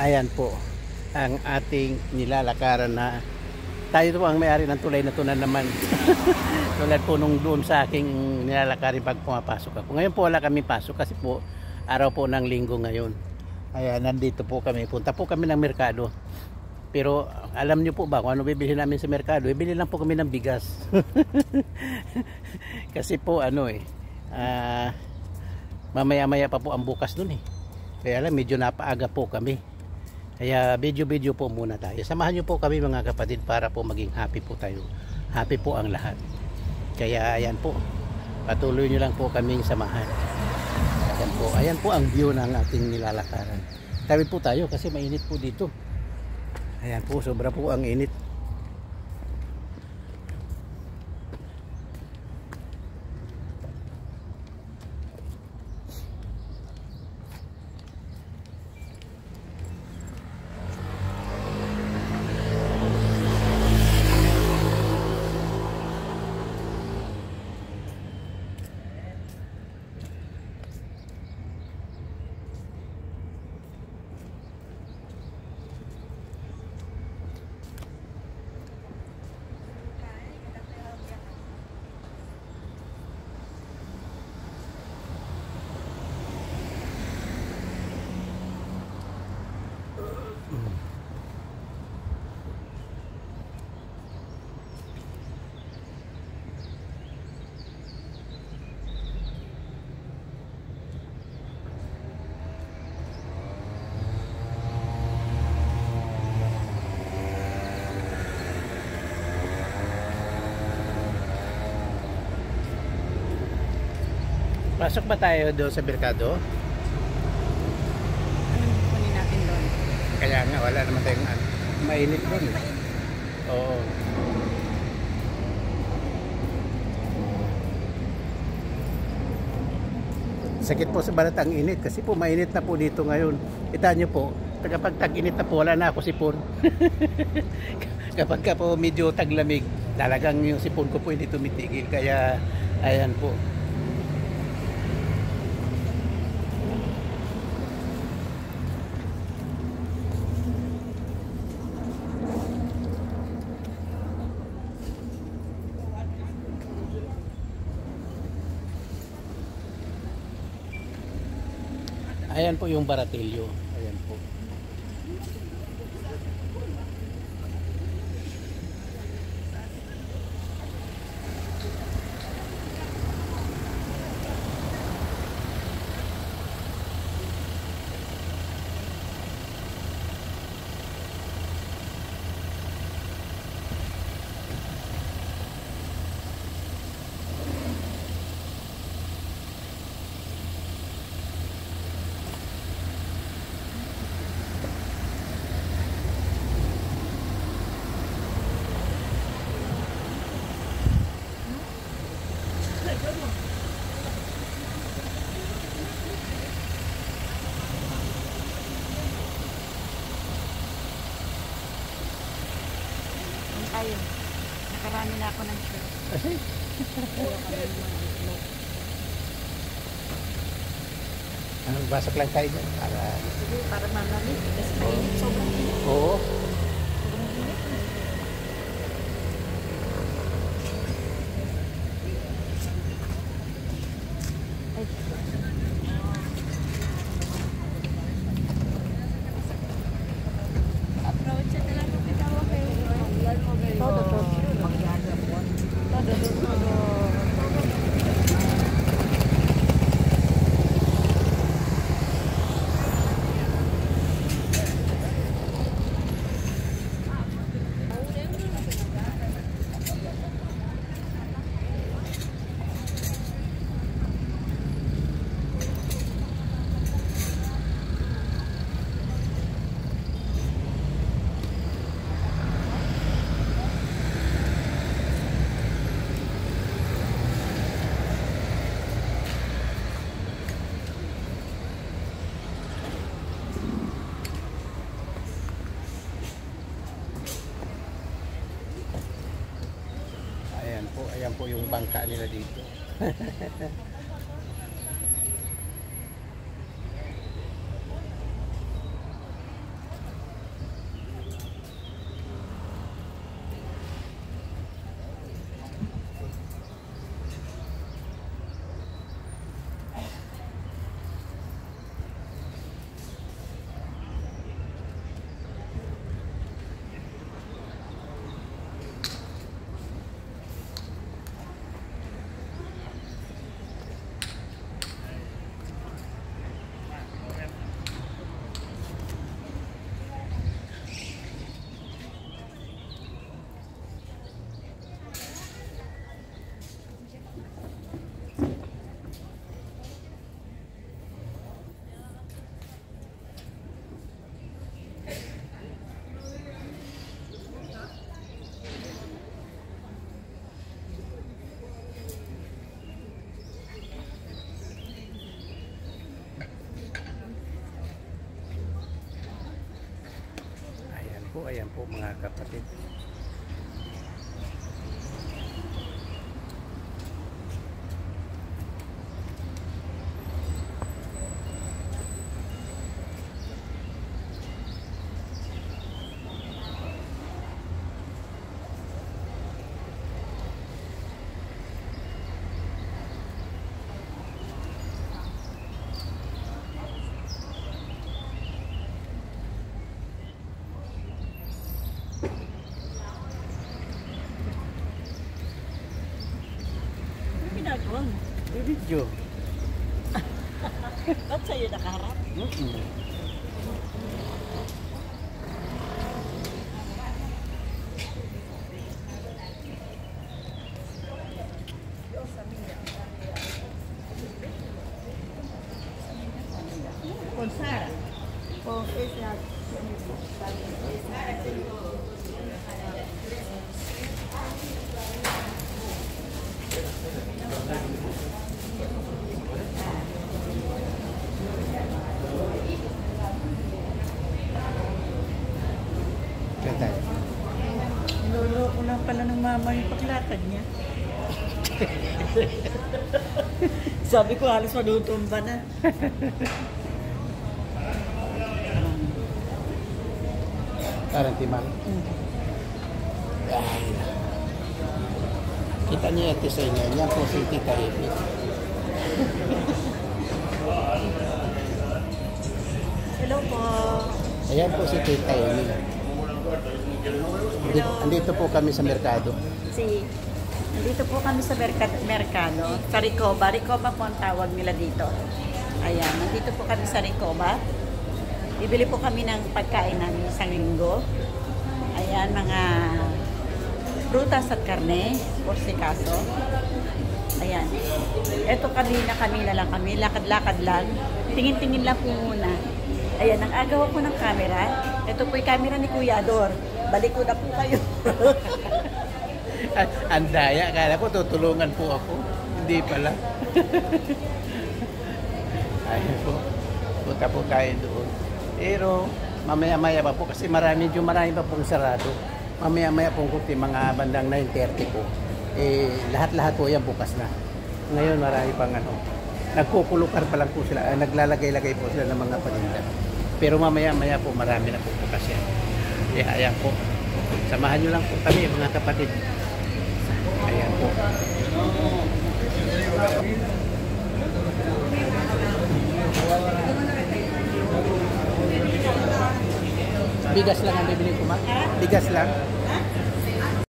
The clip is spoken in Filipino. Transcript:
Ayan po ang ating nilalakaran na tayo po ang may-ari ng tulay na tunan naman. Tulad po nung doon sa aking nilalakarin pag pumapasok ako. Ngayon po wala kami pasok kasi po araw po ng linggo ngayon. Ayan, nandito po kami. Punta po kami ng merkado. Pero alam nyo po ba kung ano bibili namin sa merkado? Bibili lang po kami ng bigas. Kasi po mamaya-maya pa po ang bukas dun eh. Kaya lang medyo napaaga po kami. Kaya video po muna tayo. Samahan nyo po kami mga kapatid para po maging happy po tayo. Happy po ang lahat. Kaya ayan po. Patuloy nyo lang po kaming samahan. Ayan po ang view ng ating nilalakaran. Tawid po tayo kasi mainit po dito. Ayan po, sobra po ang init. Pasok ba tayo doon sa merkado? Anong kunin natin doon? Kaya nga, wala naman tayong mainit doon eh. Oo. Sakit po sa balat ang init kasi po mainit na po dito ngayon. Kita nyo po, kapag tag-init na po, wala na ako sipon. Kapag ka po medyo taglamig, talagang yung sipon ko po hindi tumitigil. Kaya, ayan po. Ayan po yung baratilyo. Ayan po. Tayo. Nakarami na ako ng shirt. Basok lang tayo dyan Para mamamit. Kasi mainit. Sobrang init. Oo. Sobrang init. Ay. Approach na lang ang pitawa kayo. Todo. Ayan po yung bangka nila dito. po, ayan po mga kapatid. Ginagawa mo. Video. Ba't sa'yo nakaharap? Con Sara. Con esa. Ganda. Niloloko lang pala ng mama yung paglatag niya. Sabi ko halos madutumba na. Parang timang. Ay. Kita niyo ito sa inyo. Yan po si Tita Amy. Hello po. Ayan po si Tita Amy. Andito po kami sa merkado. Nandito po kami sa merkado. Sa Ricoba. Ricoba po ang tawag nila dito. Ayan, nandito po kami sa Ricoba. Bibili po kami ng pagkain namin isang linggo. Ayan, mga prutas at karne, por si kaso. Ayan. Eto kami na lang kami, lakad-lakad lang. Tingin-tingin lang po muna. Ayan, ang agaw ko ng camera. Ito po yung camera ni Kuya Dor. Balik ko na po kayo. Andaya, akala ko tutulungan po ako. Hindi pala. Ayun po. Punta po tayo doon. Pero mamaya-maya pa po kasi marami pa pong sarado. Mamaya-maya po kunti mga bandang 9:30 po. Lahat-lahat po yan bukas na. Ngayon marami pang nagkukulukar pa lang po sila. Naglalagay-lagay po sila ng mga paninda. Pero mamaya-maya po marami na po bukas yan. Ayan po. Samahan nyo lang po kami mga kapatid. Ayan po. Bigas lang ang bibili ko, ma? Bigas lang.